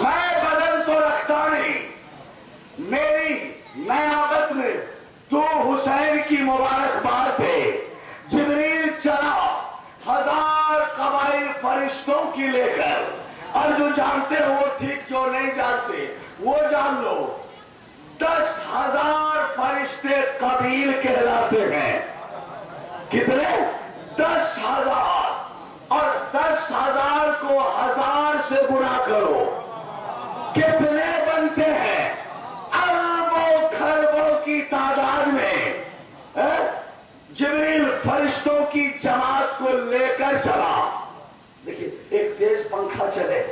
میں بدل تو رکھتا نہیں، میری نیابت میں تو حسین کی مبارکباد پہ جبریل چلا 1000 قبائل فرشتوں کی لے کر، اور جو جانتے ہو ٹھیک، جو نہیں جانتے وہ جان لو، 10,000 فرشتے قبیل کہلاتے ہیں۔ کتنے؟ 10,000، اور 10,000 کو 1000 سے گنا کرو، کتنے بنتے ہیں؟ اربوں خربوں کی تعداد میں جبریل فرشتوں کی جماعت کو لے کر چلا۔ دیکھیے، ایک تیز پنکھا چلے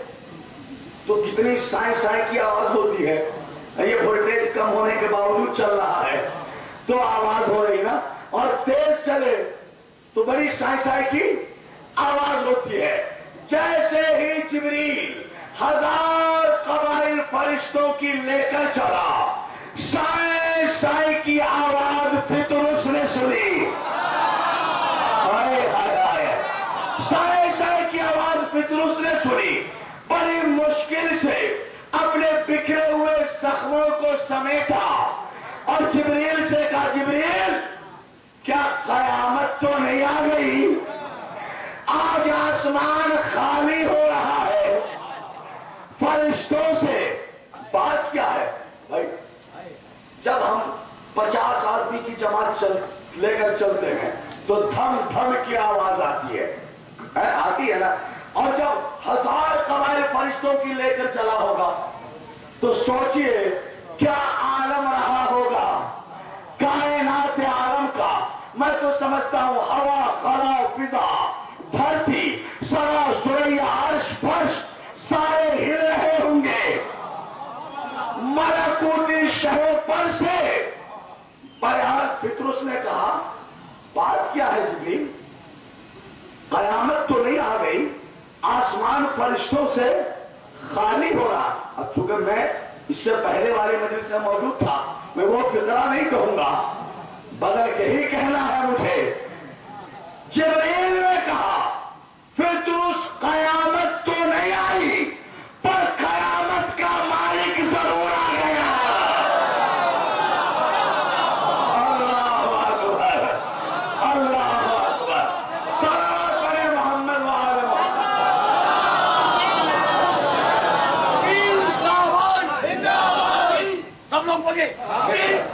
تو کتنی سائیں سائیں کی آواز ہوتی ہے، یہ وولٹیج کم ہونے کے باوجود چل رہا ہے تو آواز ہو رہی نا، اور تیز چلے تو بڑی سائیں سائیں کی آواز ہوتی ہے۔ جیسے ہی جبریل 1000 قبائل فرشتوں کی لے کر چلا، سائیں سائیں کی آواز فطرس نے سنی۔ سائیں سائیں کی آواز فطرس نے سنی، بڑی مشکل سے اپنے بکھرے ہوئے زخموں کو سمیٹا اور جبریل سے کہا، جبریل کیا قیامت تو نہیں آ گئی؟ آج آسمان خالی ہو رہا ہے فرشتوں سے۔ بات کیا ہے بھائی؟ جب ہم 50 آدمی کی جماعت لے کر چلتے ہیں تو دھم دھم کی آواز آتی ہے نا، اور جب 1000 قبائل فرشتوں کی لے کر چلا ہوگا تو سوچئے کیا عالم رہا ہوگا کائنات عالم کا۔ میں تو سمجھتا ہوں ہوا، خلا، فضا، دھرتی، سرا، سریا، عرش، فرش سارے ہل رہے ہوں گے۔ ملکوتی شہوں پر سے بہرحال فطرس نے کہا، بات کیا ہے جبریل؟ قیامت تو نہیں آ گئی، آسمان فرشتوں سے خالی ہو رہا۔ اب چونکہ میں اس سے پہلے والے مجلس میں موجود تھا، میں وہ فقرہ نہیں کہوں گا، بدل کے ہی کہنا ہے مجھے۔ جبریل نے کہا، فطرس قیامت تو نہیں آئی پر قیامت کا مالک ضرور آ گیا۔ اللہ اکبر، اللہ اکبر، صلوات پڑھے محمد وآل محمد۔ سب لوگ بولے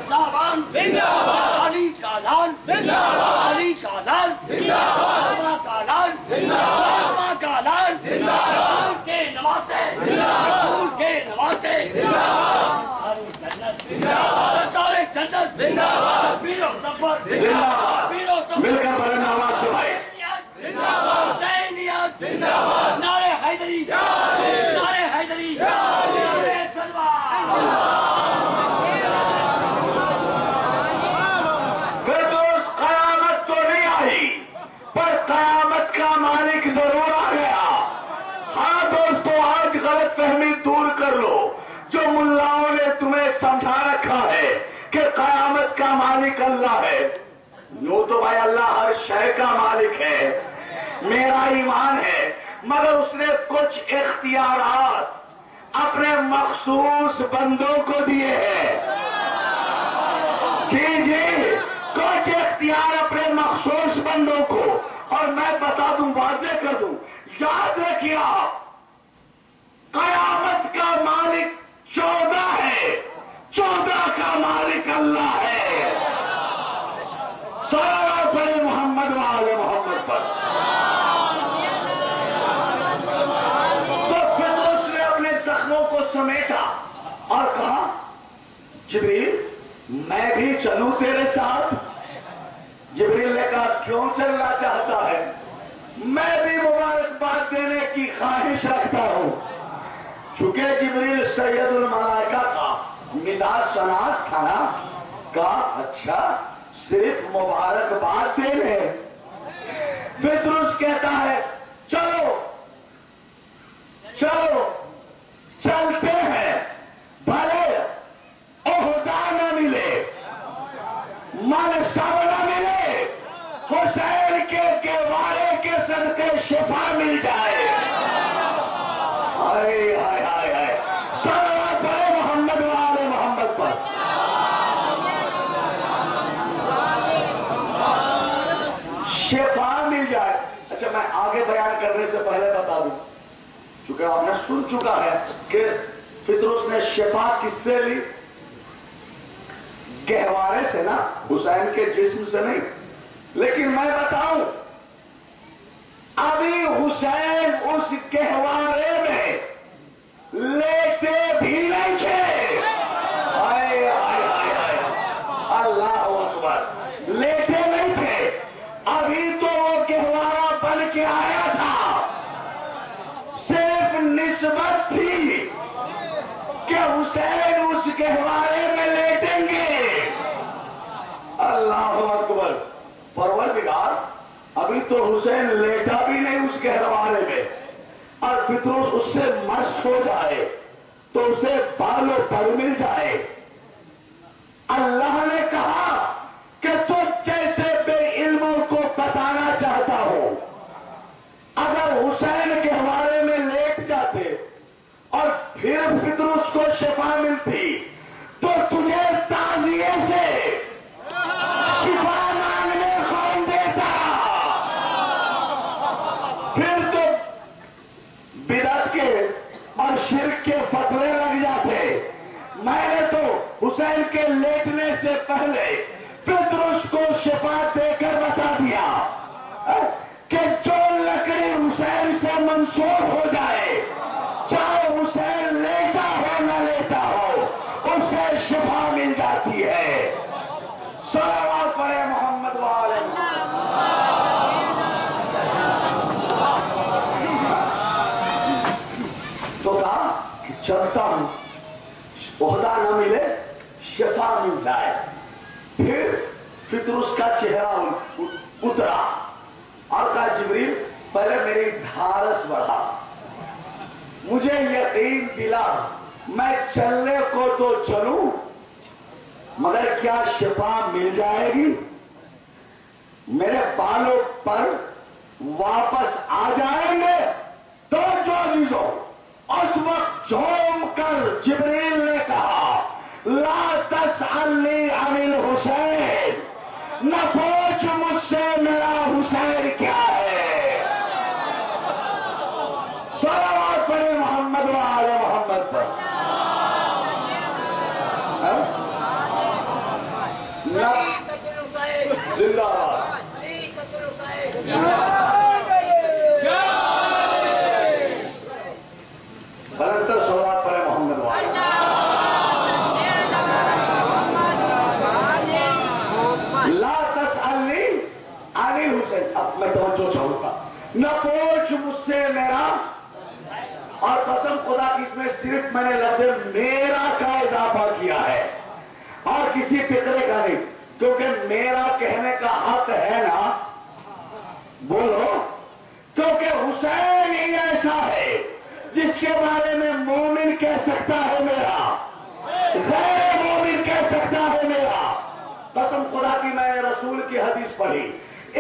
شعبان زندہ باد، علی کا لال زندہ باد، علی کا لال زندہ باد، فاطمہ کا لال زندہ باد، فاطمہ کا لال زندہ باد، پھول کے نوازے زندہ باد، پھول کے نوازے زندہ باد، جنت زندہ باد، سارے جنت زندہ باد، پیر و ظفر زندہ باد، پیر و ظفر مل کر بلند آواز سنائے، زندہ باد، حسینیت زندہ باد، نعرہ حیدری، نعرہ حیدری، نعرہ تلوار۔ قیامت کا مالک ضرور آ گیا۔ ہاں دوستو، آج غلط فہمی دور کر لو، جو ملاؤں نے تمہیں سمجھا رکھا ہے کہ قیامت کا مالک اللہ ہے۔ یوں تو بھائی اللہ ہر شے کا مالک ہے، میرا ایمان ہے، مگر اس نے کچھ اختیارات اپنے مخصوص بندوں کو دیے ہیں۔ جی، کچھ اختیار اپنے مخصوص بندوں کو، اور میں بتا دوں، واضح کر دوں، یاد رکھیے آپ، قیامت کا مالک 14 ہے، 14 کا مالک اللہ ہے۔ صلوات پڑھے محمد وآل محمد پر۔ تو پھر اس نے اپنے زخموں کو سمیٹا اور کہا، جبریل میں بھی چلوں تیرے ساتھ؟ جبریل نے کہا، کیوں چلنا چاہتا ہے؟ میں بھی مبارکباد دینے کی خواہش رکھتا ہوں۔ چونکہ جبریل سید الملائکہ کا مزاج شناس تھا نا، کہا اچھا صرف مبارکباد دینے؟ فطرس کہتا ہے، چلو چلتے ہیں۔ شفا مل جائے. ہائے ہائے ہائے ہائے. صلوات پڑھے محمد والے محمد پر. شفا مل جائے. اچھا میں آگے بیان کرنے سے پہلے بتا دوں، چونکہ آپ نے سن چکا ہے کہ فطرس نے شفا کس سے لی؟ گہوارے سے نا، حسین کے جسم سے نہیں. لیکن میں بتاؤں، ابھی حسین اس گہوارے میں لیتے بھی نہیں تھے. ہائے ہائے ہائے ہائے. اللہ اکبر. لیتے نہیں تھے. ابھی تو وہ گہوارہ بن کے آیا تھا. صرف نسبت تھی کہ حسین اس گہوارے میں لیٹیں گے. اللہ اکبر. پروردگار ابھی تو حسین لیٹا بھی نہیں اس گہوارے میں، اور فطرس اس سے مست ہو جائے تو اسے بالوں پر مل جائے. اللہ نے کہا کہ تو جیسے بے علموں کو بتانا چاہتا ہو، اگر حسین گہوارے میں لیٹ جاتے اور پھر فطرس کو شفا ملتی تو تجھے تعزیے سے شفا مانگنے کون دیتا؟ پھر تو بدعت کے اور شرک کے فتوے لگ جاتے. میں نے تو حسین کے لیٹنے سے پہلے فطرس کو شفا دے کر بتا دیا کہ جو لکڑی حسین سے منسوخ ہو جائے، چاہے حسین لیٹا ہو نہ لیٹا ہو، اس سے شفا مل جاتی ہے. صلوات پڑھے محمد والے. تو کہا کہ چلتا ہوں، عہدہ نہ ملے شفا مل جائے. پھر فطرس کا چہرہ اترا اور کہا جبریل پہلے میری دھارس بڑھا، مجھے یقین دلا، میں چلنے کو تو چلوں مگر کیا شفا مل جائے گی؟ میرے بالوں پر واپس آ جائیں گے؟ تو جو عزیزوں، اس وقت جھوم کر جبریل نے کہا لا تسألنی عن الحسین، نہ پوچھ مجھ سے میرا حسین کیا ہے. صلوات پڑھے محمد وآل محمد پر. زندہ باد. بلندر صلوات پڑھے محمد وآل. لا تسألنی عن الحسین. اب میں توجہ چاہوں گا، نہ پوچھ مجھ سے میرا، اور قسم خدا کی اس میں صرف میں نے لفظ میرا کا اضافہ کیا ہے اور کسی فکرے کا نہیں، کیونکہ میرا کہنے کا حق ہے نا. بولو. کیونکہ حسین ہی ایسا ہے جس کے بارے میں مومن کہہ سکتا ہے میرا، غیر مومن کہہ سکتا ہے میرا. قسم خدا کی میں نے رسول کی حدیث پڑھی،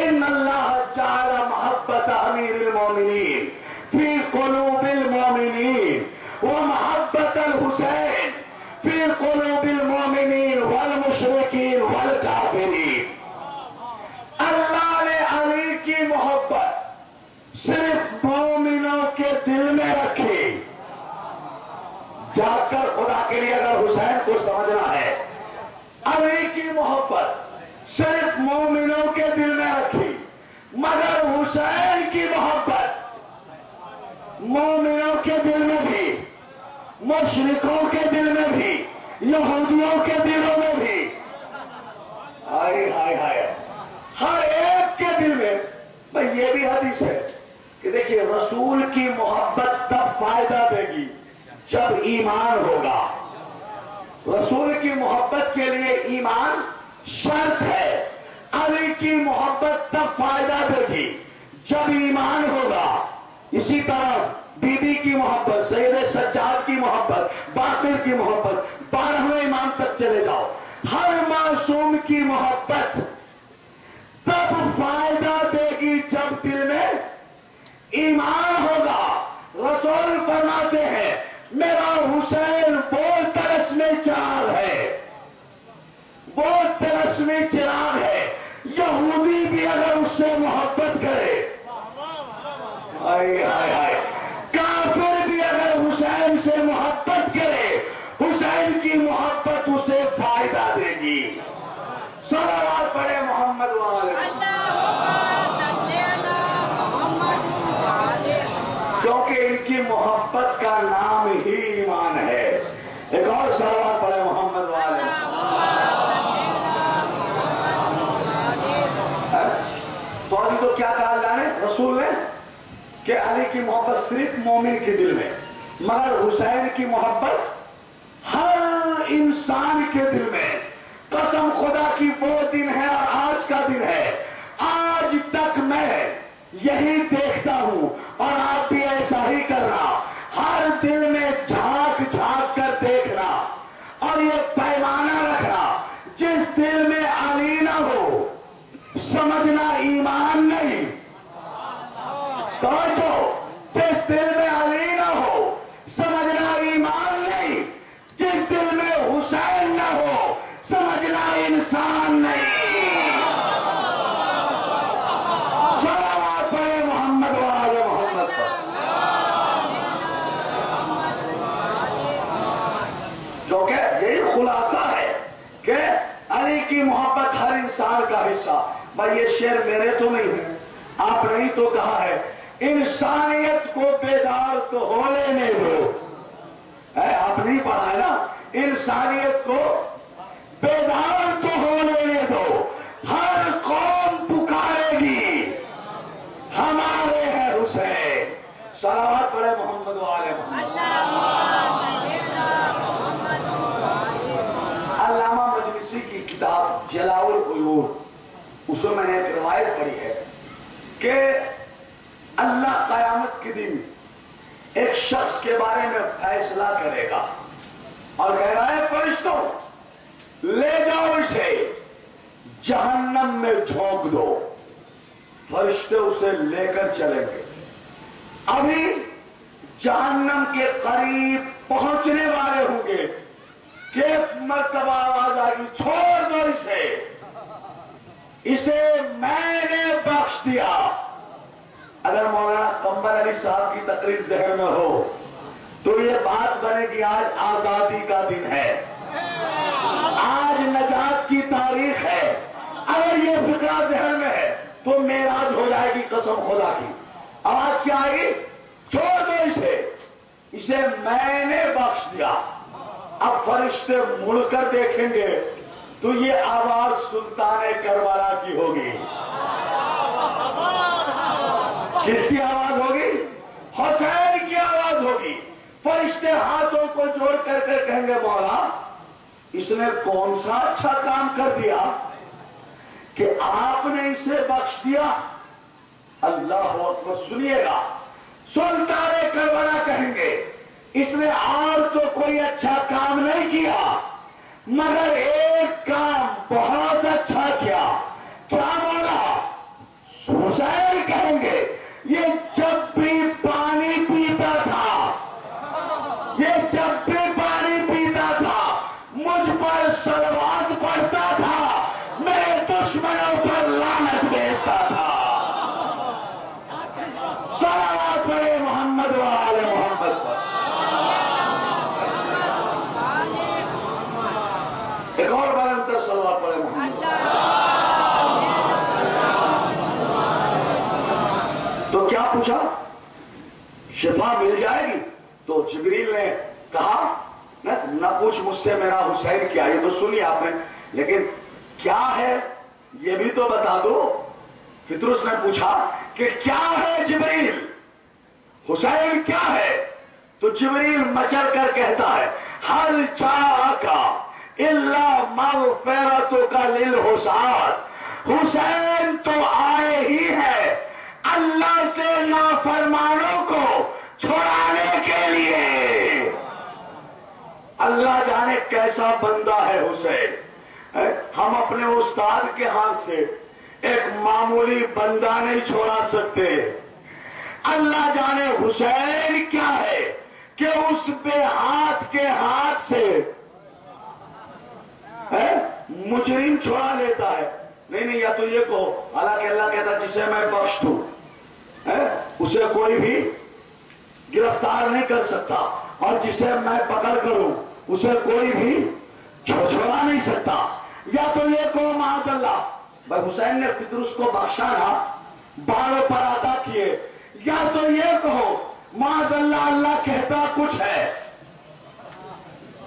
ان اللہ جعل محبت امیر المومنین فی قلوب المومنین ومحبت الحسین فی قلوب المومنین والمشرکین والکافرین. اللہ نے علی کی محبت صرف مومنوں کے دل میں رکھی. جا کر خدا کے لیے اگر حسین کو سمجھنا ہے، علی کی محبت صرف مومنوں کے دل میں رکھی، مگر حسین کی محبت مومنوں کے دل میں بھی، مشرکوں کے دل میں بھی، یہودیوں کے دلوں میں بھی، ہائے ہائے ہائے، ہر ایک کے دل میں. بھئی یہ بھی حدیث ہے کہ دیکھیے رسول کی محبت تب فائدہ دے گی جب ایمان ہوگا. رسول کی محبت کے لیے ایمان شرط ہے. علی کی محبت تب فائدہ دے گی جب ایمان ہوگا. اسی طرح بی بی کی محبت، سید سجاد کی محبت، باقر کی محبت، 12ویں امام تک چلے جاؤ، ہر معصوم کی محبت تب فائدہ دے گی جب دل میں ایمان ہوگا. رسول فرماتے ہیں میرا حسین وہ تلسمی چراغ ہے، وہ تلسمی چراغ ہے. یہودی بھی اگر اس سے محبت کرے، کافر بھی اگر حسین سے محبت کرے، حسین کی محبت اسے فائدہ دے گی. صلوات پڑھے محمد والے. کیونکہ ان کی محبت کا نام ہی ایمان ہے. ایک اور صلوات پڑھے محمد والے. تو کیا کہا جانے رسول نے کہ علی کی محبت صرف مومن کے دل میں، مگر حسین کی محبت ہر انسان کے دل میں. قسم خدا کی وہ دن ہے اور آج کا دن ہے. آج تک میں یہی دیکھتا ہوں اور آپ بھی ایسا ہی کرنا. ہر دل میں جھانک جھانک کر دیکھنا اور یہ پیمانہ رکھنا، جس دل میں علی نہ ہو سمجھنا ایمان نہیں. توجہ، جس دل میں علی نہ ہو سمجھنا ایمان نہیں. جس دل میں حسین نہ ہو سمجھنا انسان نہیں. صلوات پڑھے محمد وآل محمد پر. کیونکہ یہی خلاصہ ہے کہ علی کی محبت ہر انسان کا حصہ. بھائی یہ شعر میرے تو نہیں ہے، آپ نے ہی تو کہا ہے انسانیت کو بیدار تو ہو لینے دو. آپ نہیں پڑھا ہے نا، انسانیت کو بیدار تو ہو لینے دو. ہر قوم پکارے گی ہمارے ہیں حسین. صلوات پڑھے محمد والے محمد. علامہ مجلسی کی کتاب جلاء العیون، اس میں نے ایک روایت پڑھی ہے کہ اللہ قیامت کے دن ایک شخص کے بارے میں فیصلہ کرے گا اور کہہ رہا ہے فرشتوں لے جاؤ اسے جہنم میں جھونک دو. فرشتے اسے لے کر چلیں گے. ابھی جہنم کے قریب پہنچنے والے ہوں گے کہ ایک مرتبہ آواز آئے گی چھوڑ دو اسے میں نے بخش دیا. اگر مولانا قمر علی صاحب کی تقریر ذہن میں ہو تو یہ بات بنے گی آج آزادی کا دن ہے، آج نجات کی تاریخ ہے. اگر یہ فکرہ ذہن میں ہے تو معراج ہو جائے گی. قسم خدا کی آواز کیا آئے گی؟ چھوڑ دو اسے میں نے بخش دیا. اب فرشتے مڑ کر دیکھیں گے تو یہ آواز سلطان کربلا کی ہوگی. کس کی آواز ہوگی؟ حسین کی آواز ہوگی. فرشتے ہاتھوں کو جوڑ کر کے کہیں گے مولا اس نے کون سا اچھا کام کر دیا کہ آپ نے اسے بخش دیا. اللہ اکبر. سنیے گا سلطان کربلا کہیں گے اس نے اور تو کوئی اچھا کام نہیں کیا مگر ایک کام بہت اچھا کیا. کیا مولا؟ حسین کہیں گے یہ جب بھی پانی پیتا تھا، یہ جب بھی پانی پیتا تھا مجھ پر صلوات پڑھتا تھا، میرے دشمنوں پر لعنت بھیجتا تھا. صلوات پڑھے محمد وآل محمد پر. ایک اور بلندر صلوات پڑھے محمد. تو کیا پوچھا؟ شفا مل جائے گی؟ تو جبریل نے کہا نہ پوچھ مجھ سے میرا حسین کیا. یہ تو سنی آپ نے، لیکن کیا ہے یہ بھی تو بتا دو. پطرس نے پوچھا کہ کیا ہے جبریل، حسین کیا ہے؟ تو جبریل مچل کر کہتا ہے حل جاءک الا مغفرتک للحسین. حسین تو آئے ہی ہے اللہ سے نافرمانوں کو چھڑانے کے لیے. اللہ جانے کیسا بندہ ہے حسین. ہم اپنے استاد کے ہاتھ سے ایک معمولی بندہ نہیں چھوڑا سکتے. اللہ جانے حسین کیا ہے کہ اس بے ہاتھ کے ہاتھ سے مجرم چھوڑا لیتا ہے. نہیں یا تو یہ کہو حالانکہ اللہ کہتا جسے میں بخش دوں اسے کوئی بھی گرفتار نہیں کر سکتا، اور جسے میں پکڑ کروں اسے کوئی بھی چھوڑا نہیں سکتا. یا تو یہ کہو معاذ اللہ بھائی حسین نے پطرس کو بخشا نا، باروں پر ادا کیے. یا تو یہ کہو معاذ اللہ اللہ کہتا کچھ ہے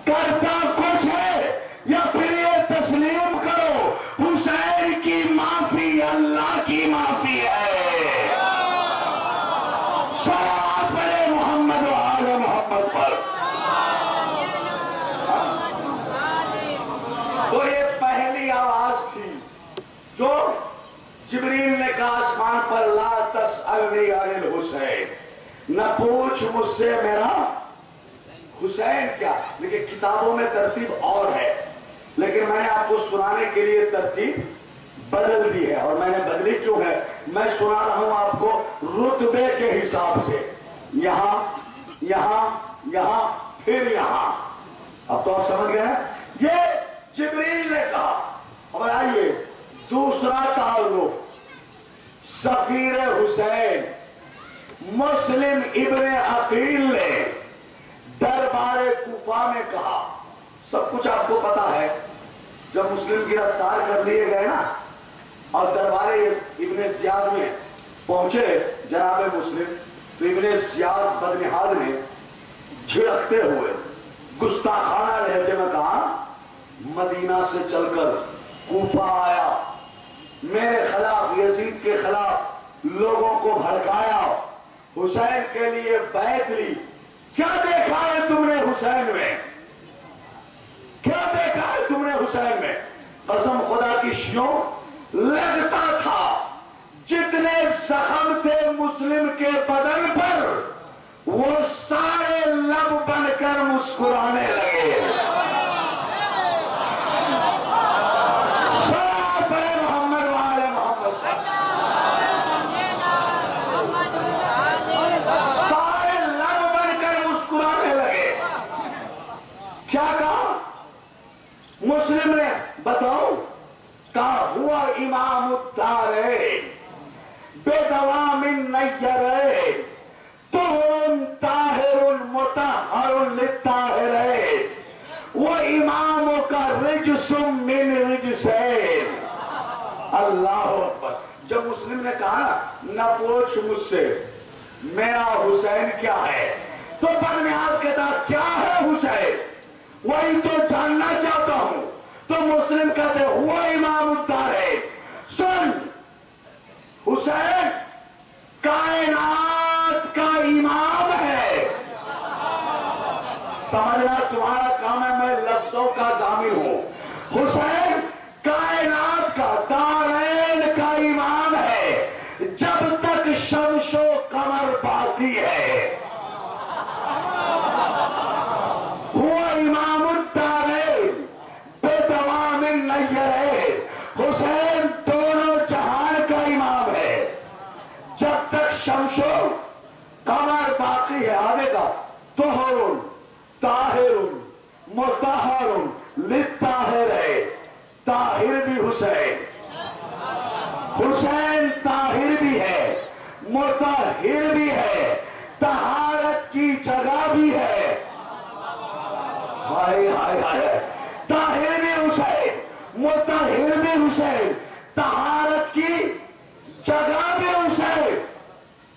کرتا کچھ ہے. یا پھر یہ تسلیم کرو حسین کی معافی اللہ کی معافی ہے. صلوات پڑھے محمد و آل محمد پر. تو یہ پہلی آواز تھی جو جبریل نے کہا آسمان پر لا تسألنی عن الحسین، نہ پوچھ مجھ سے میرا حسین کیا. لیکن کتابوں میں ترتیب اور ہے، لیکن میں نے آپ کو سنانے کے لیے ترتیب بدل دی ہے. اور میں نے بدلی کیوں ہے؟ میں سنا رہا ہوں آپ کو رتبے کے حساب سے، یہاں یہاں یہاں پھر یہاں. اب تو آپ سمجھ گئے ہیں. یہ جبریل نے کہا. اور آئیے دوسرا تعارف، سفیر حسین مسلم ابن عقیل نے دربار کوفہ میں کہا. سب کچھ آپ کو پتا ہے. جب مسلم گرفتار کر لیے گئے نا اور دربار ابن زیاد میں پہنچے جناب مسلم، تو ابن زیاد بدنہاد نے جھڑکتے ہوئے گستاخانہ لہجے میں کہا مدینہ سے چل کر کوفہ آیا، میرے خلاف یزید کے خلاف لوگوں کو بھڑکایا، حسین کے لیے بیعت لی. کیا دیکھا ہے تم نے حسین میں؟ کیا دیکھا ہے تم نے حسین میں؟ قسم خدا کی شیوں لگتا تھا جتنے زخم تھے مسلم کے بدن پر وہ سارے لب بن کر مسکرانے لگے. مسلم نے بتاؤ کہا ہوا امام الدارین بدوام النیرین طہر طاہر مطہر للطاہرین وامام کا رجس من رجسین. اللہ اکبر. جب مسلم نے کہا نہ پوچھ مجھ سے میرا حسین کیا ہے، تو بدنہاد کہتا کیا ہے حسین، وہی تو جاننا چاہتا ہوں. تو مسلم کہتے ہوا امام الدارین. سن حسین کائنات کا امام ہے. سمجھنا تمہارا کام ہے، میں لفظوں کا ضامن ہوں. حسین کائنات کا دارین کا امام ہے جب تک شمس و قمر باقی ہے. حسین دونوں جہان کا امام ہے جب تک شمس و قمر باقی ہے. آگے کا طہر طاہر مطہر للطاہر ہے. طاہر بھی حسین، حسین طاہر بھی ہے مطہر بھی ہے، طہارت کی جگہ بھی ہے. ہائے ہائے ہائے. طاہر بھی حسین مطہر بھی حسین، طہارت کی جگہ بھی حسین.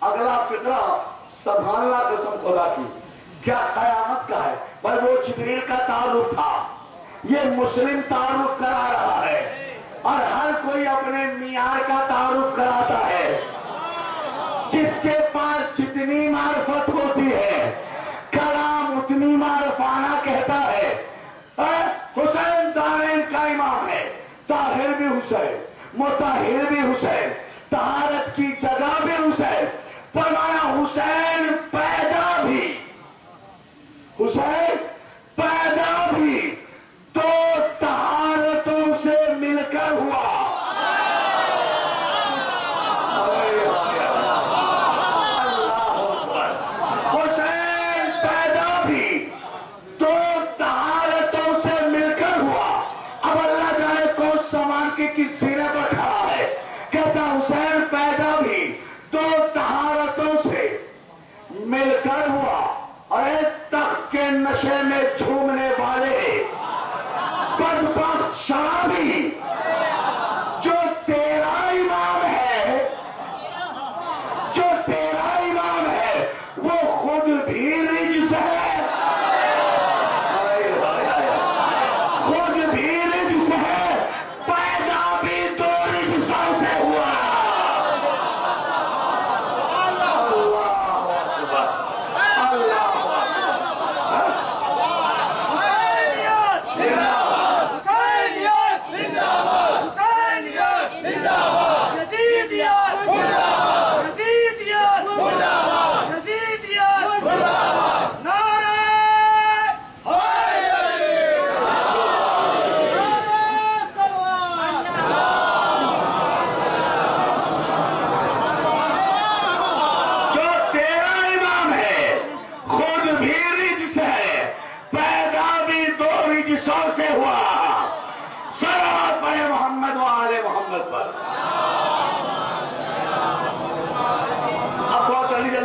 اگلا فقرہ سنبھالنا قسم خدا کی کیا قیامت کا ہے. بھائی وہ جبریل کا تعارف تھا، یہ مسلم تعارف کرا رہا ہے، اور ہر کوئی اپنے معیار کا تعارف کراتا ہے. جس کے پاس جتنی معرفت ہوتی ہے کلام اتنی معرفانہ کہتا ہے. حسین دارین کا امام ہے، طاہر بھی حسین مطہر بھی حسین، طہارت کی جگہ بھی حسین. فرمایا حسین پیدا بھی، حسین پیدا بھی دو طہارتوں سے مل کر ہوا. اللہ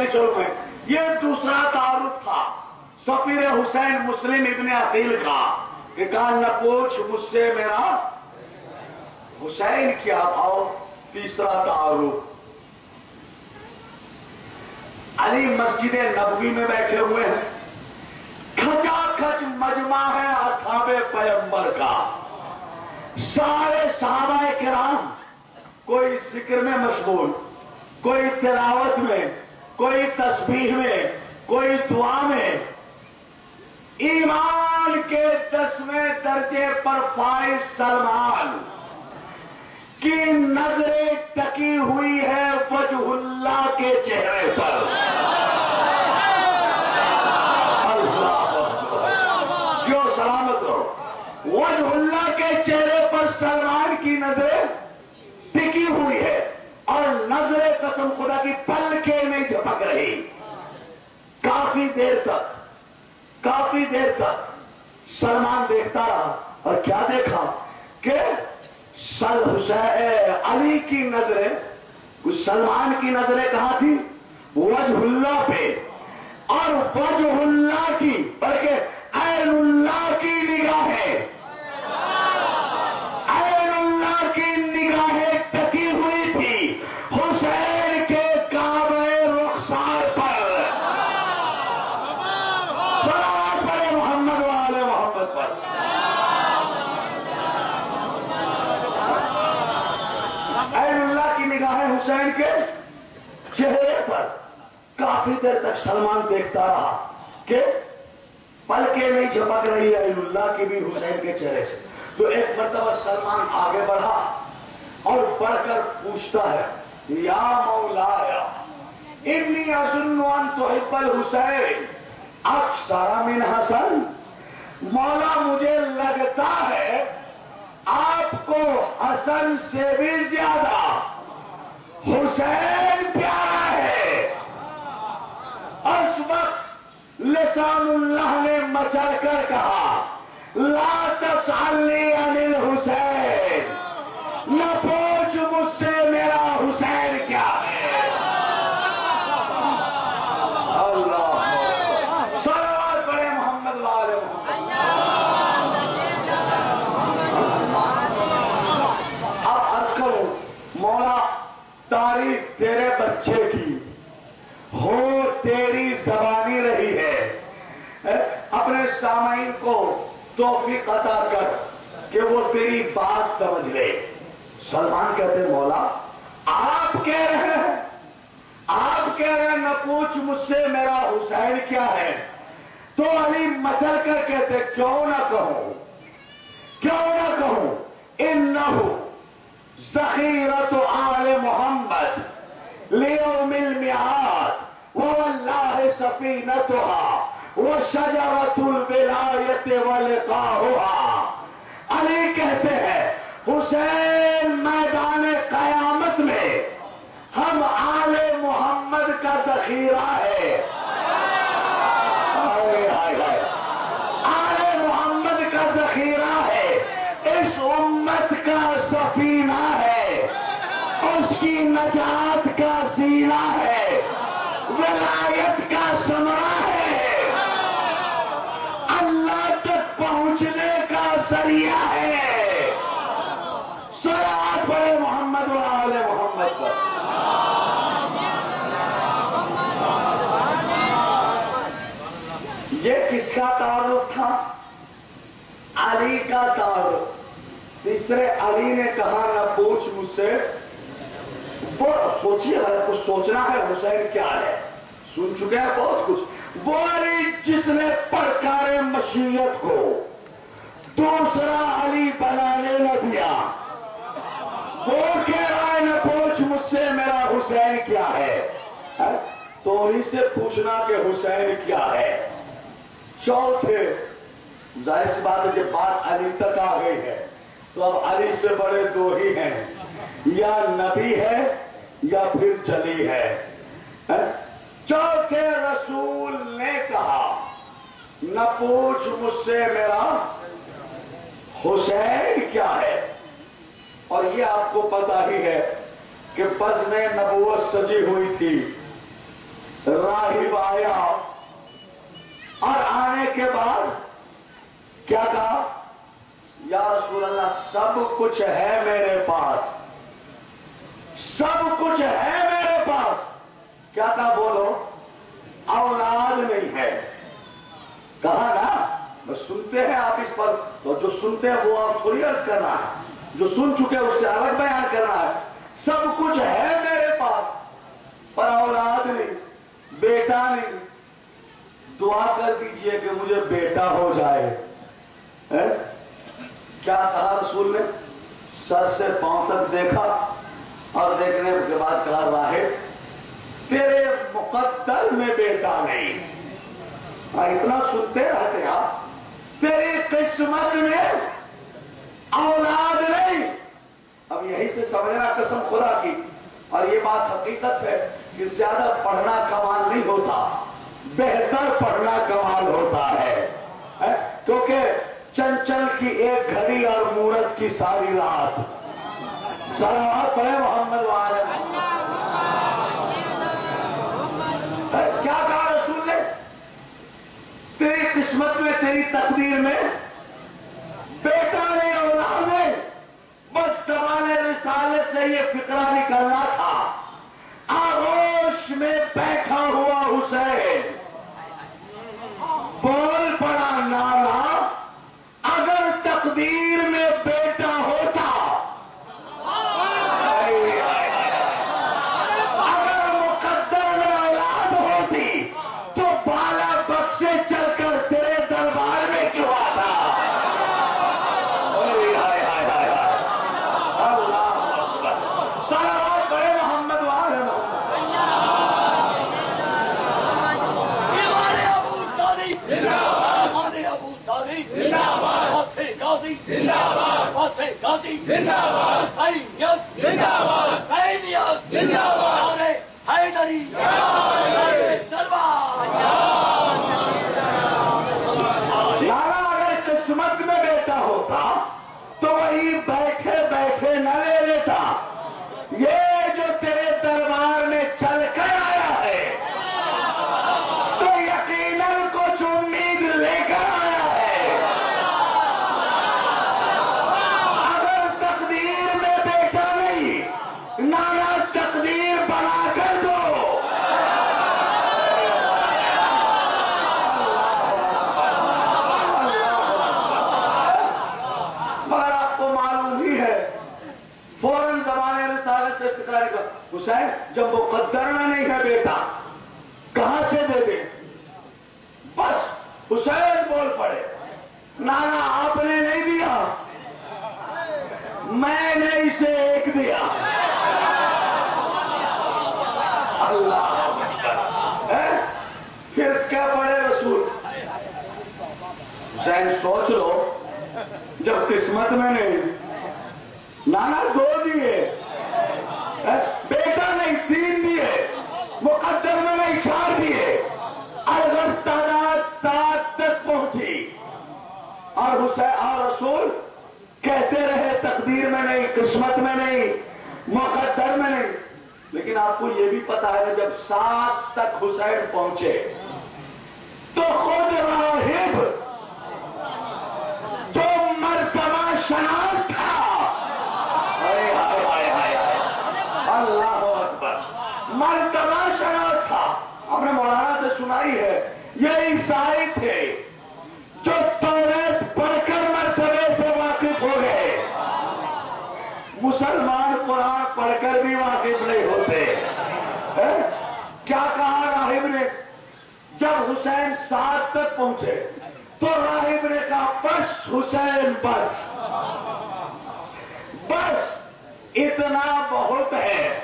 نہیں چلوں میں. یہ دوسرا تعارف تھا سفیر حسین مسلم ابن عقیل کا کہ کہا نہ پوچھ مجھ سے میرا حسین کیا تھا. تیسرا تعارف علی مسجد نبوی میں بیٹھے ہوئے ہیں. کھچا کھچ مجمع ہے اصحاب پیغمبر کا. سارے صحابہ کرام کوئی ذکر میں مشغول, کوئی تلاوت میں, کوئی تسبیح میں, کوئی دعا میں. ایمان کے 10ویں درجے پر فائز سلمان کی نظریں ٹکی ہوئی ہے وجہ اللہ کے چہرے پر. کیوں سلامت رہو. وجہ اللہ کے چہرے پر سلمان کی نظریں ٹکی ہوئی ہے اور نظر قسم خدا کی پلکیں نہیں جھپک رہی. کافی دیر تک سلمان دیکھتا رہا اور کیا دیکھا کہ حسین علی کی نظریں, سلمان کی نظریں کہاں تھی؟ وجہ اللہ پہ. اور وجہ اللہ کی بلکہ عین اللہ کی نگاہیں, عین اللہ کی نگاہیں ٹکی ہوئی تھی حسین کے کعبہ رخسار پر. صلوات پڑھے محمد و آل محمد پر. عین اللہ کی نگاہیں حسین کے چہرے پر. کافی دیر تک سلمان دیکھتا رہا کہ پلکیں نہیں جھپک رہی عین اللہ کی بھی حسین کے چہرے سے. تو ایک مرتبہ سلمان آگے بڑھا اور بڑھ کر پوچھتا ہے یا مولایا انی اظن ان تحب الحسین اکثر من حسن. مولا مجھے لگتا ہے آپ کو حسن سے بھی زیادہ حسین پیارا ہے. اس وقت لسان اللہ نے مچل کر کہا لا تسألنی عن الحسین, نہ پوچھ مجھ سے میرا حسین کیا ہے. اللہ صلوات پڑھے محمد و آل محمد. اب عرض کروں مولا تعریف تیرے بچے کی ہو تیری زبانی رہی ہے. اپنے سامعین کو توفیق عطا کر کہ وہ تیری بات سمجھ لے. سلمان کہتے ہیں مولا آپ کہہ رہے ہیں نہ پوچھ مجھ سے میرا حسین کیا ہے. تو علی مچل کر کہتے کیوں نہ کہوں انہو ذخیرۃ آل محمد لیوم المیعاد واللہ سفینتها وشجرۃ الولایت ولقاؤها. علی کہتے ہیں حسین میدان قیامت میں ہم آل محمد کا ذخیرہ ہے. آل محمد کا ذخیرہ ہے, اس امت کا سفینہ ہے, اس کی نجات کا سینہ ہے, ولایت کا ثمرہ ہے, اللہ تک پہنچنے کا ذریعہ ہے. صلوات پڑھے محمد و آل محمد پر. یہ کس کا تعارف تھا؟ علی کا تعارف. تیسرے علی نے کہا نہ پوچھ مجھ سے. وہ سوچیے کچھ سوچنا ہے حسین کیا ہے. سن چکے ہیں بہت کچھ. وہ علی جس نے پرکار مشیت کو دوسرا علی بنانے نہ دیا, وہ کہہ رہا ہے نہ پوچھ مجھ سے میرا حسین کیا ہے. تو انہیں سے پوچھنا کہ حسین کیا ہے. چوتھے ظاہر سی بات ہے جب بات علی تک آ گئی ہے تو اب علی سے بڑے دو ہی ہیں, یا نبی ہے یا پھر جلی ہے. چوتھے رسول نے کہا نہ پوچھ مجھ سے میرا حسین کیا ہے. اور یہ آپ کو پتا ہی ہے کہ بزم نبوت سجی ہوئی تھی, سب کچھ ہے میرے پاس، سب کچھ ہے میرے پاس. کیا کہا بولو؟ اولاد نہیں ہے. کہا نا سنتے ہیں آپ اس پر، تو جو سنتے ہیں وہ آپ تھوڑی عرض کرنا ہے، جو سن چکے اس سے الگ بیان کرنا ہے. سب کچھ ہے میرے پاس پر اولاد نہیں، بیٹا نہیں. دعا کر دیجئے کہ مجھے بیٹا ہو جائے. کیا کہا رسول نے؟ سر سے پاؤں تک دیکھا اور دیکھنے کے بعد کہا راہب تیرے مقدر میں بیٹا نہیں. اتنا سنتے رہتے آپ، تیری قسمت میں اولاد نہیں. اب یہی سے سمجھنا قسم خدا کی. اور یہ بات حقیقت ہے کہ زیادہ پڑھنا کمال نہیں ہوتا، بہتر پڑھنا کمال ہوتا ہے. کیونکہ چنچل کی ایک گھڑی اور مورت کی ساری رات. صلوات پڑھے محمد وعلى. کیا کہا رسول نے؟ تیری قسمت میں، تیری تقدیر میں بیٹا نہیں، اولاد نہیں. بس زبان رسالت سے یہ فقرہ نکلنا تھا. آغوش میں بیٹھا ہوا حسین بول پڑا نانا اگر تقدیر میں بیٹا ہوتا، اگر مقدر میں اولاد ہوتی تو بالا بخشے چل کر تیرے دربار میں کیوں آتا؟ اللہ اکبر. صلوات پڑھے محمد وعلى اگر قسمت میں بیٹا ہوتا تو وہی بیٹھے بیٹھے نہ لے لیتا. یہ جو تیرے دربار میں چل کر آیا ہے تو یقیناً کچھ امید لے کر آیا ہے. اگر تقدیر میں بیٹا نہیں، نانا تقدیر بنا کر دو. مگر آپ کو معلوم ہی ہے فوراً زبان رسالت سے فکرہ نکلا. حسین جب مقدر میں نہیں ہے بیٹا کہاں سے دے دے؟ بس حسین بول پڑے نانا آپ نے نہیں دیا، میں نے اسے ایک دیا. اللہ اکبر. پھر کیا پڑھے رسول؟ حسین سوچ لو جب قسمت میں نہیں، نانا 2 دیے، بیٹا نہیں 3 دیے، مقدر میں نہیں 4 دیے. الغرض تعداد 7 تک پہنچی اور حسین اور رسول کہتے رہے تقدیر میں نہیں، قسمت میں نہیں، مقدر میں نہیں. لیکن آپ کو یہ بھی پتا ہے جب 7 تک حسین پہنچے تو خود راہب جو مرتبہ شناس تھا، اللہ اکبر، مرتبہ شناس تھا. ہم نے مولانا سے سنائی ہے یہ عیسائی تھے جو توریت پڑھ کر مرتبے سے واقف ہو گئے. مسلمان قرآن پڑھ کر بھی واقف نہیں ہوتے. کیا کہا راہب نے جب حسین 7 تک پہنچے تو راہب نے کہا بس حسین بس بس اتنا بہت ہے.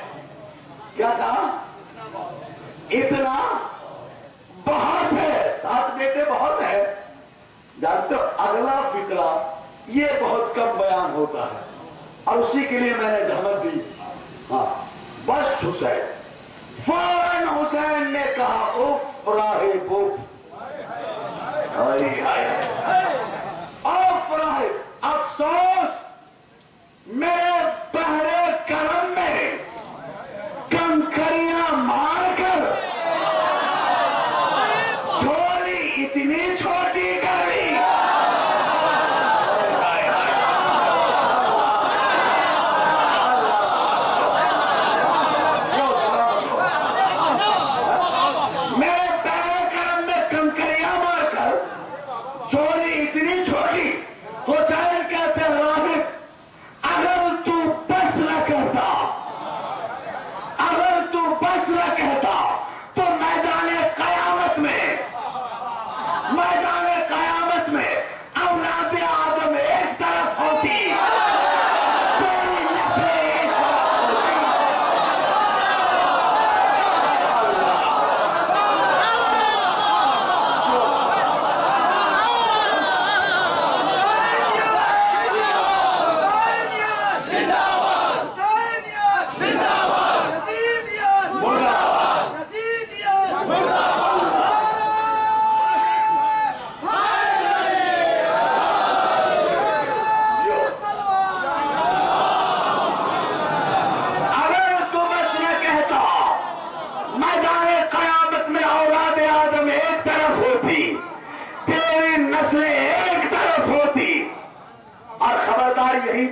کیا کہا؟ اتنا بہت ہے. 7 بیٹے بہت ہے. جانتے ہو اگلا فقرہ یہ بہت کم بیان ہوتا ہے اور اسی کے لیے میں نے زحمت دی. ہاں بس حسین. فوراً حسین نے کہا اف راہب اف. اف راہب افسوس میرے بحر کرم میں کنکریاں مار کر چھوڑی اتنی چھوٹی کر دی.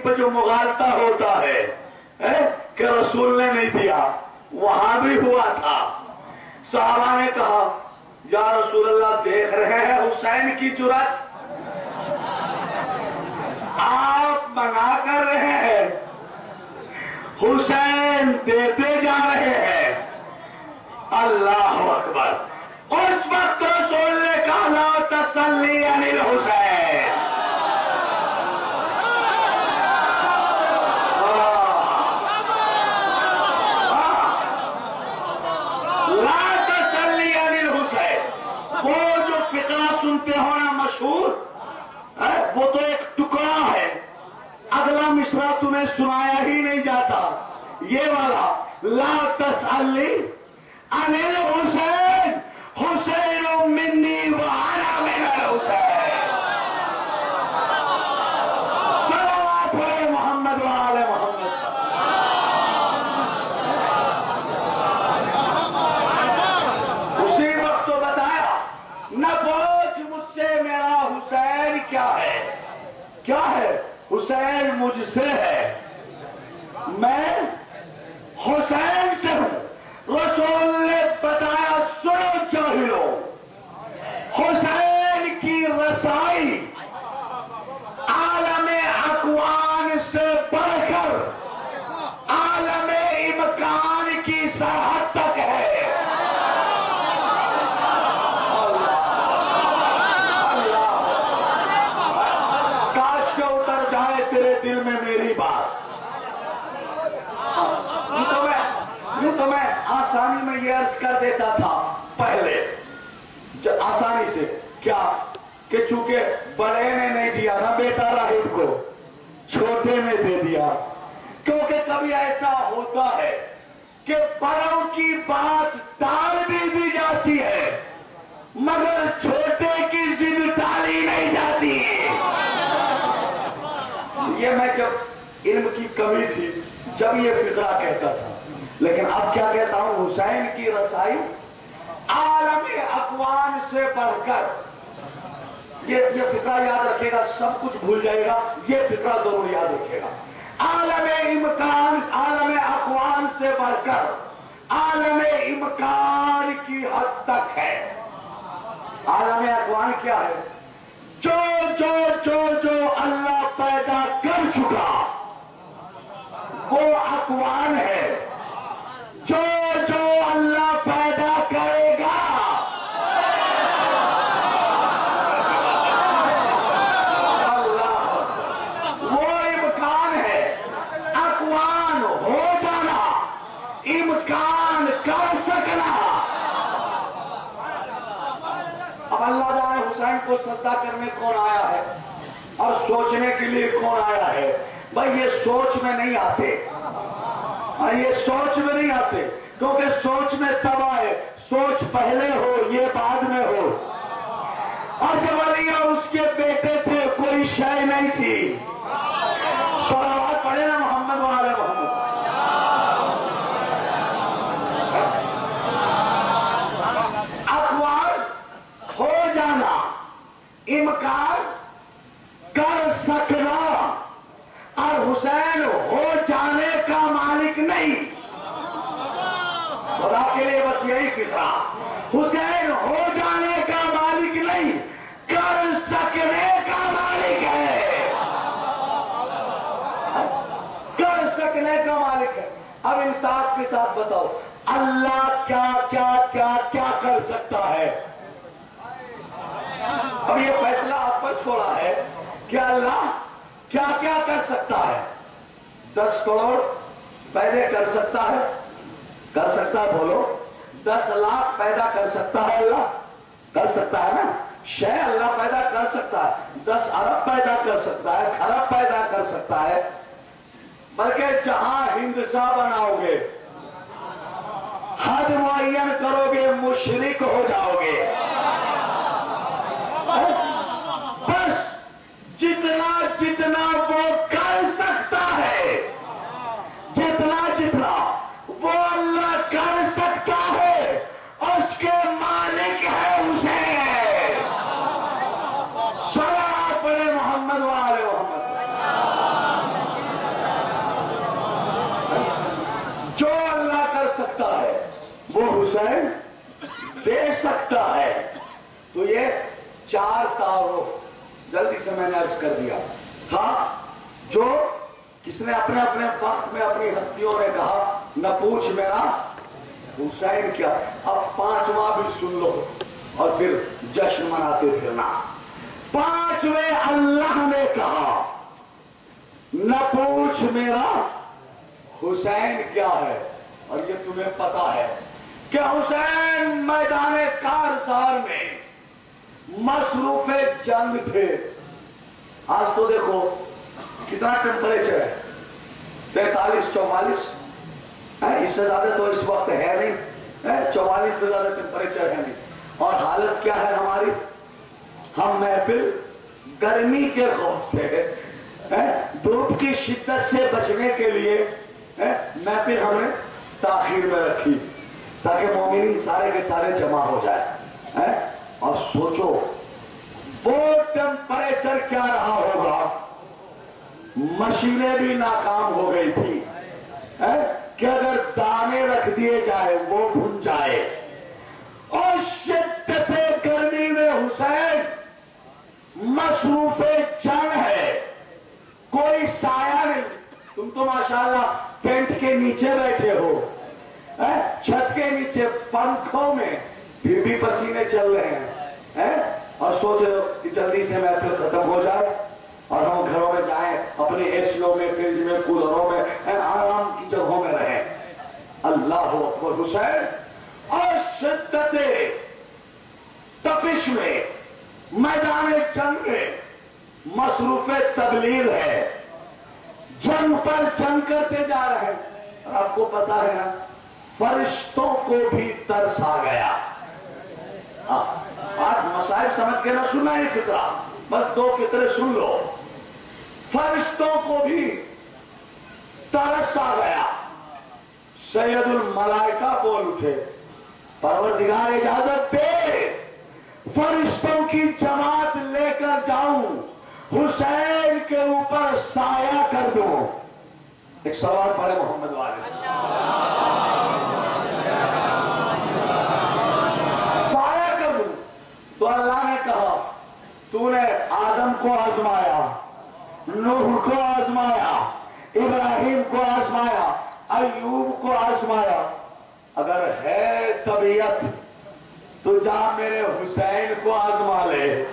پہ جو مغالطہ ہوتا ہے کہ رسول نے نہیں دیا، وہاں بھی ہوا تھا. صحابہ نے کہا یا رسول اللہ دیکھ رہے ہیں حسین کی جرات، آپ منع کر رہے ہیں، حسین دیتے جا رہے ہیں. اللہ اکبر. اس وقت رسول نے کہا لا تسلی عن الحسین. لا تسلی عن الحسین. وہ جو فقرہ سنتے ہو نا مشہور، وہ تو ایک ٹکڑا ہے، اگلا مصرع تمہیں سنایا ہی نہیں جاتا. یہ والا لا تسلی عن الحسین حسین منی وانا من الحسین. صلوات علی محمد وآل محمد. اسی وقت تو بتایا نہ پوچھ مجھ سے میرا حسین کیا ہے. کیا ہے؟ حسین مجھ سے ہے، میں حسین سے ہوں. رسول نے بتایا سنو جاہلو، حسین کی رسائی عالم اکوان سے بڑھ کر عالم امکان کی سرحد تک ہے. کاش کے اتر جائے تیرے دل میں میری بات. تو میں آسانی میں یہ عرض کر دیتا تھا پہلے آسانی سے، کیا کہ چونکہ بڑے نے نہیں دیا نا بیٹا راہب کو، چھوٹے نے دے دیا. کیونکہ کبھی ایسا ہوتا ہے کہ بڑوں کی بات ٹال بھی دی جاتی ہے مگر چھوٹے کی ضد ٹالی نہیں جاتی. یہ میں جب علم کی کمی تھی جب یہ فقرہ کہتا تھا، لیکن اب کیا کہتا ہوں؟ حسین کی رسائی عالم اکوان سے بڑھ کر. یہ فقرہ یاد رکھے گا، سب کچھ بھول جائے گا، یہ فقرہ ضرور یاد رکھے گا. عالم امکان، عالم اکوان سے بڑھ کر عالم امکان کی حد تک ہے. عالم اکوان کیا ہے؟ جو جو جو جو اللہ پیدا کر چکا وہ اکوان ہے. جو جو اللہ پیدا کرے گا اللہ وہ امکان ہے. اکوان ہو جانا، امکان کر سکنا. اب اللہ جانے حسین کو سجدہ کرنے کون آیا ہے اور سوچنے کے لیے کون آیا ہے. بھائی یہ سوچ میں نہیں آتے، یہ سوچ میں نہیں آتے، کیونکہ سوچ میں تب آئے، سوچ پہلے ہو یہ بعد میں ہو. اور جب علی اور اس کے بیٹے تھے کوئی شے نہیں تھی. صلوات پڑھے نا محمد وآل محمد. اکوان ہو جانا، امکان کر سکنا، اور حسین ہو جانے کا مالک نہیں. خدا کے لیے بس یہی فکرہ، حسین ہو جانے کا مالک نہیں، کر سکنے کا مالک ہے. کر سکنے کا مالک ہے. اب انصاف کے ساتھ بتاؤ اللہ کیا کیا کیا کیا کر سکتا ہے؟ اب یہ فیصلہ آپ پر چھوڑا ہے کہ اللہ کیا کیا کر سکتا ہے. 10 کروڑ پیدا کر سکتا ہے، کر سکتا ہے. بولو 10 لاکھ پیدا کر سکتا ہے اللہ، کر سکتا ہے نا. شے اللہ پیدا کر سکتا ہے. 10 ارب پیدا کر سکتا ہے، خرب پیدا کر سکتا ہے. بلکہ جہاں ہندسا بناؤ گے، حد معین کرو گے، مشرک ہو جاؤ گے. بس جتنا جتنا وہ کر سکتا ہے، جتنا جتنا وہ اللہ کر سکتا ہے، اس کے مالک ہے حسین. صلوات پڑھے محمد وآل محمد. دے سکتا ہے. تو یہ 4 تعارف جلدی سے میں نے عرض کر دیا تھا جو کس نے اپنے اپنے وقت میں اپنی ہستیوں نے کہا نہ پوچھ میرا حسین کیا. اب 5واں بھی سن لو اور پھر جشن مناتے پھرنا. 5ویں اللہ نے کہا نہ پوچھ میرا حسین کیا ہے. اور یہ تمہیں پتا ہے کہ حسین میدان کارزار میں مصروف جنگ تھے. آج تو دیکھو کتنا ٹیمپریچر ہے, 43-44, اس سے زیادہ تو اس وقت ہے نہیں, 44 سے زیادہ ٹیمپریچر ہے نہیں. اور حالت کیا ہے ہماری؟ ہم محفل گرمی کے خوف سے, دھوپ کی شدت سے بچنے کے لیے محفل ہم نے تاخیر میں رکھی تاکہ مومنین سارے کے سارے جمع ہو جائے. اور سوچو وہ ٹیمپریچر کیا رہا ہوگا. مشینیں بھی ناکام ہو گئی تھی کہ اگر دانے رکھ دیے جائے وہ بھن جائے. اور شدت گرمی میں حسین مصروف جنگ ہے, کوئی سایہ نہیں. تم تو ماشاءاللہ ٹینٹ کے نیچے بیٹھے ہو, چھت کے نیچے پنکھوں میں, پھر بھی پسینے چل رہے ہیں. اور سوچ رہے ہو کہ جلدی سے محفل ختم ہو جائے اور ہم گھروں میں جائیں, اپنے ایسیوں میں, فریج میں, کولروں میں, آرام کی جگہوں میں رہیں. اللہ اکبر. حسین اور شدت تپش میں میدان جنگ میں مصروف تبلیغ ہے, جنگ پر جنگ کرتے جا رہے ہیں. اور آپ کو پتا ہے نا فرشتوں کو بھی ترس آ گیا. آج مسائل سمجھ کے نہ سننا یہ فقرہ, بس 2 فقرے سن لو. فرشتوں کو بھی ترس آ گیا. سید الملائکہ بول اٹھے پروردگار اجازت دے فرشتوں کی جماعت لے کر جاؤں, حسین کے اوپر سایہ کر دوں. ایک سوال پڑھے محمد والے, سایہ کر دوں. تو اللہ نے کہا تو نے آدم کو آزمایا, نوح کو آزمایا, ابراہیم کو آزمایا, ایوب کو آزمایا, اگر ہے طبیعت تو جا میرے حسین کو آزما لے.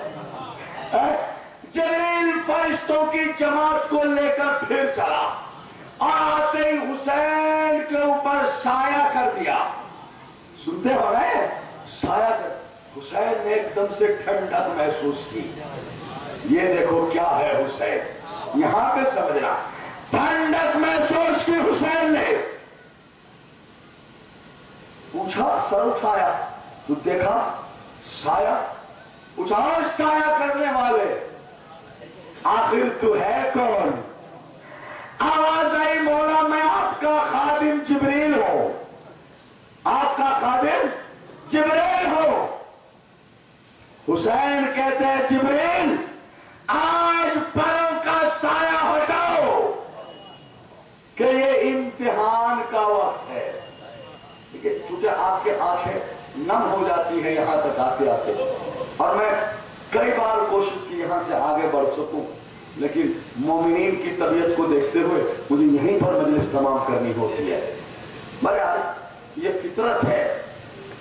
جبریل فرشتوں کی جماعت کو لے کر پھر چلا اور آتے ہی حسین کے اوپر سایہ کر دیا. سنتے ہو رہے سایہ کر. حسین نے ایک دم سے ٹھنڈک محسوس کی. یہ دیکھو کیا ہے حسین, یہاں پہ سمجھنا. ٹھنڈک محسوس کی حسین نے, پوچھا, سر اٹھایا تو دیکھا سایہ. پوچھا سایہ کرنے والے آخر تو ہے کون؟ آواز آئی مولا میں آپ کا خادم جبریل ہوں. آپ کا خادم جبریل ہو. حسین کہتے ہیں جبریل آج پروں کا سایہ ہٹاؤ کہ یہ امتحان کا وقت ہے. چونکہ آپ کے آنکھیں نم ہو جاتی ہیں یہاں تک آتے آتے, اور میں کئی بار کوشش کی یہاں سے آگے بڑھ سکوں, لیکن مومنین کی طبیعت کو دیکھتے ہوئے مجھے یہیں پر مجلس تمام کرنی ہوتی ہے. بہرحال یہ فطرت ہے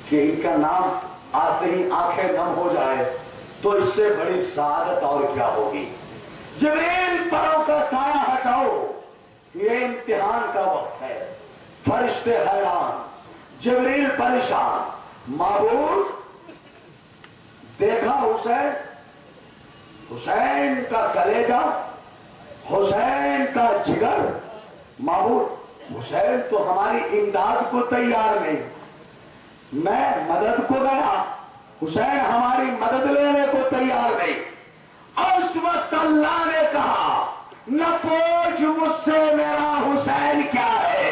کہ ان کا نام آتے ہی آنکھیں نم ہو جائے تو اس سے بڑی سعادت اور کیا ہوگی. جبریل پروں کا سایہ ہٹاؤ, یہ امتحان کا وقت ہے. فرشتے حیران, جبریل پریشان. معبود دیکھا حسین, حسین کا کلیجہ, حسین کا جگر. معبود حسین تو ہماری امداد کو تیار نہیں. میں مدد کو گیا, حسین ہماری مدد لینے کو تیار نہیں. اس وقت اللہ نے کہا نہ پوچھ مجھ سے میرا حسین کیا ہے.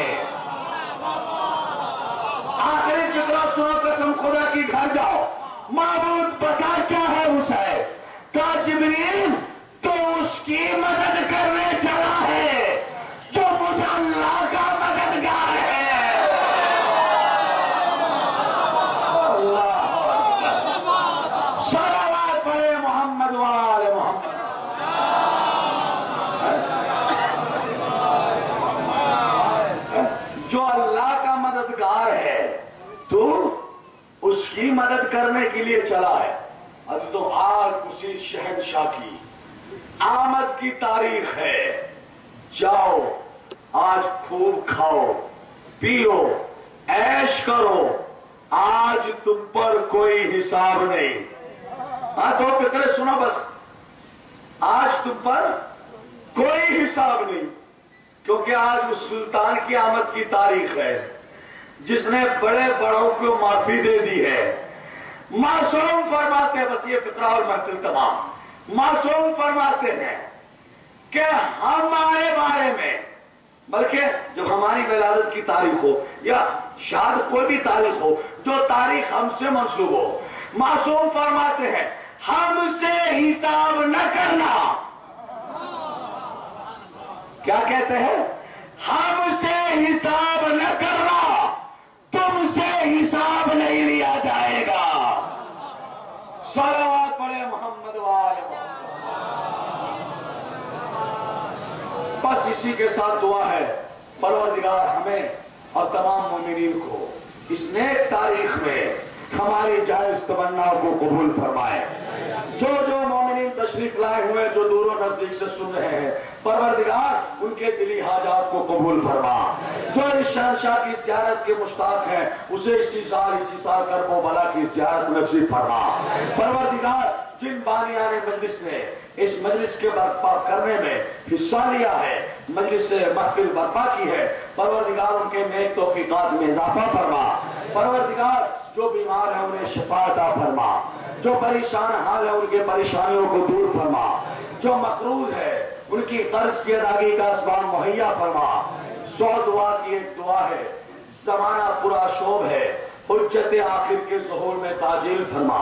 آخری فکرہ سنو, قسم خدا کی, گھر جاؤ. معبود بتا کیا ہے حسین کا. جبریل تو اس کی مدد کرنے چلا ہے جو مجھ اللہ کا مددگار ہے. اللہ اسی مدد کرنے کے لیے چلا ہے۔ اب تو آج اسی شہنشاہ کی آمد کی تاریخ ہے۔ جاؤ آج خوب کھاؤ پیو عیش کرو، آج تم پر کوئی حساب نہیں۔ ہاں تو فکرے سنو بس، آج تم پر کوئی حساب نہیں، کیونکہ آج اس سلطان کی آمد کی تاریخ ہے جس نے بڑے بڑوں کو معافی دے دی ہے۔ معصوم فرماتے ہیں، بس یہ فقرہ اور محفل تمام، معصوم فرماتے ہیں کہ ہمارے بارے میں، بلکہ جب ہماری ولادت کی تاریخ ہو یا شاید کوئی بھی تاریخ ہو جو تاریخ ہم سے منسوب ہو، معصوم فرماتے ہیں ہم سے حساب نہ کرنا۔ کیا کہتے ہیں؟ ہم سے حساب نہ کرنا، تم سے حساب نہیں لیا جائے گا۔ صلوات پڑھے محمد وآل محمد۔ بس اسی کے ساتھ دعا ہے پروردگار ہمیں اور تمام مومنین کو اس نیک تاریخ میں ہماری جائز تمنا کو قبول فرمائے۔ جو جو مومنین تشریف لائے ہوئے جو دور و نزدیک سے سن رہے ہیں، پروردگار ان کے دلی حاجات کو قبول فرما۔ جو اس شہنشاہ کی زیارت کے مشتاق ہیں اسے اسی سال کرب و بلا کی زیارت نصیب فرما۔ پروردگار جن بانیان مجلس نے اس مجلس کے برپا کرنے میں حصہ لیا ہے، مجلس سے محفل برپا کی ہے، پروردگار ان کے نیک توفیقات میں اضافہ فرما۔ پروردگار جو بیمار ہیں انہیں شفا عطا فرما، جو پریشان حال ہے ان کے پریشانیوں کو دور فرما، جو مقروض ہے ان کی قرض کی ادائیگی کا اسباب مہیا فرما۔ 100 دعا کی ایک دعا ہے، زمانہ پورا شوب ہے، حجت آخر کے ظہور میں تاجیل فرما،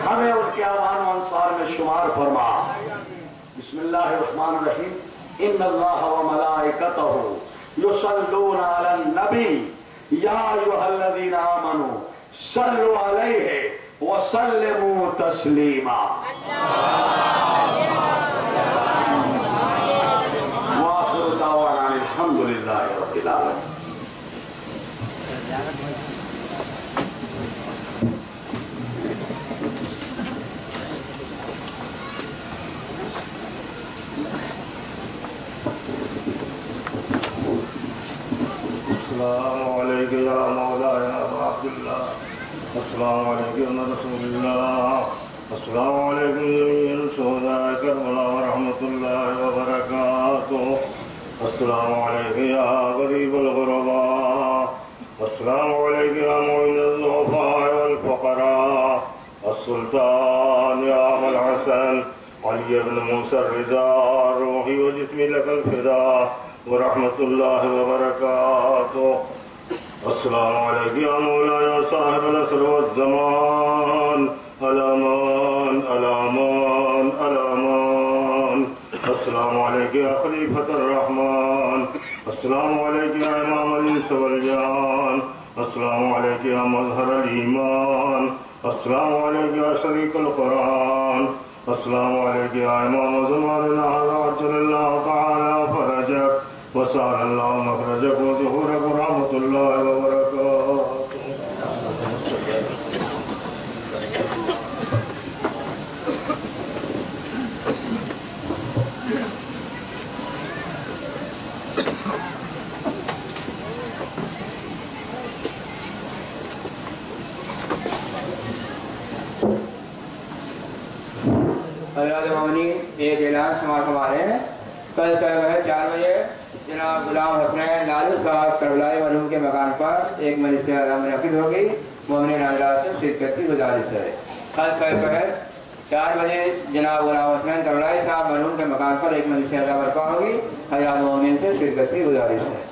ہمیں ان کے اعوان و انصار میں شمار فرما۔ بسم اللہ الرحمن الرحیم۔ ان اللہ و ملائکتہ یصلون علی النبی یا ایھا الذین آمنوا صلوا علیہ وسلموا تسلیما۔ وآخر دعوانا الحمدللہ رب العالمین۔ السلام علیکم یا مولانا عبداللہ، السلام علیکم رسول اللہ، السلام علیکم جمیع شہداء کربلا ورحمۃ اللہ وبرکاتہ، السلام علیکم یا غریب الغرباء، السلام علیکم یا معین الضعفاء والفقراء، السلطان یا ابا الحسن علی بن موسی الرضا، روحی و جسمی لک الفداء ورحمۃ اللہ وبرکاتہ، السلام علیکم یا مولانا صاحب العصر والزمان، الامان الامان الامان، السلام علیکم یا خلیفۃ الرحمن، السلام علیکم یا امام الانس والجان، السلام علیکم یا مظہر الایمان، السلام علیکم یا شریک القرآن، السلام علیکم یا امام زماننا عجل اللہ تعالی فرجک وسعر اللہ مخرجک وظہورک ورحمۃ اللہ وبرکاتہ۔ حضرات مومنین، ایک اعلان سماعت فرما رہے ہیں۔ کل صبح 4 بجے جناب غلام حسنین لالو صاحب کربلائے معلوم کے مکان پر ایک مجلس منعقد ہوگی، مومنین حضرات سے شرکت کی گزارش ہے۔ کل صبح 4 بجے جناب غلام حسنین کربلائے صاحب معلوم کے مکان پر ایک مجلس برپا ہوگی، حضرات مومنین سے شرکت کی گزارش ہے۔